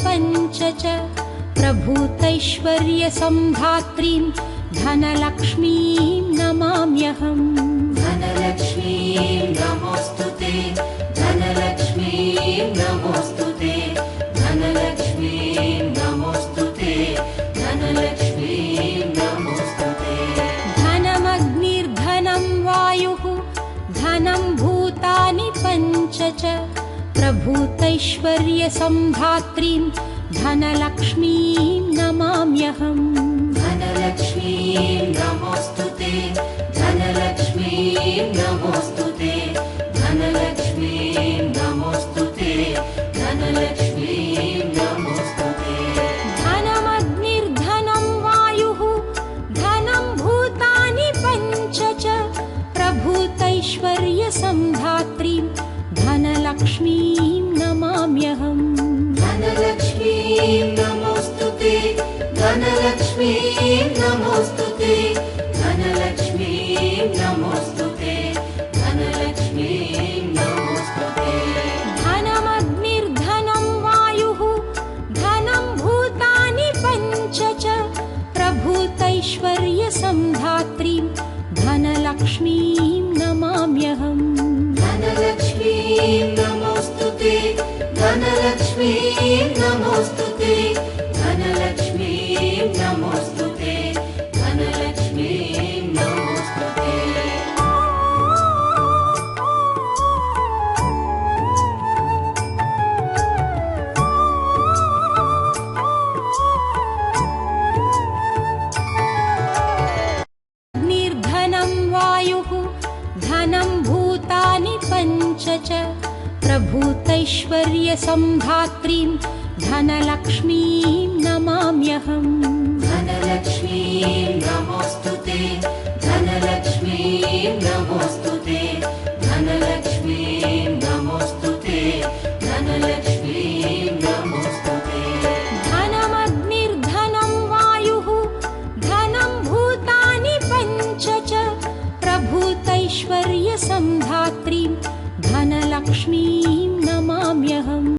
पञ्च च प्रभूतैश्वर्यसम्धात्रीं धनलक्ष्मीं नमाम्यहम्। धनलक्ष्मीं नमोऽस्तुते, धनलक्ष्मीं नमोऽस्तुते, धनलक्ष्मीं नमोऽस्तुते, धनलक्ष्मीं नमोऽस्तुते। धनमग्निर्धनं वायुः धनं भूतानि पञ्च च प्रभूतैश्वर्यसम्धात्रीं धनलक्ष्मीं नमाम्यहम्। धनलक्ष्मीं नमोऽस्तुते, धनलक्ष्मीं नमोऽस्तुते, धनलक्ष्मीं नमोऽस्तुते, धनलक्ष्मीं नमोऽस्तुते। धनमग्निर्धनं वायुः धनं भूतानि पञ्च च प्रभूतैश्वर्यसम्धात्रीं धनलक्ष्मीं नमाम्यहम्। धनलक्ष्मीं नमोऽस्तुते, धनलक्ष्मीं नमोऽस्तुते, धनलक्ष्मीं नमोऽस्तुते, धनलक्ष्मीं नमोऽस्तुते। धनमग्निर्धनं वायुः धनं भूतानि पञ्च च प्रभूतैश्वर्यसम्धात्रीं धनलक्ष्मीं नमाम्यहम्। धनलक्ष्मीं नमोऽस्तुते, धनलक्ष्मीं नमोऽस्तुते, धनलक्ष्मीं नमोऽस्तुते, धनलक्ष्मीं नमोऽस्तुते। निर्धनं वायुः धनं भूतानि पञ्च च प्रभूतैश्वर्यसम्धात्रीं धनलक्ष्मीं नमाम्यहम्। धनलक्ष्मीं नमोऽस्तुते, धनलक्ष्मीं नमोऽस्तुते, धनलक्ष्मीं नमोऽस्तुते, धनलक्ष्मीं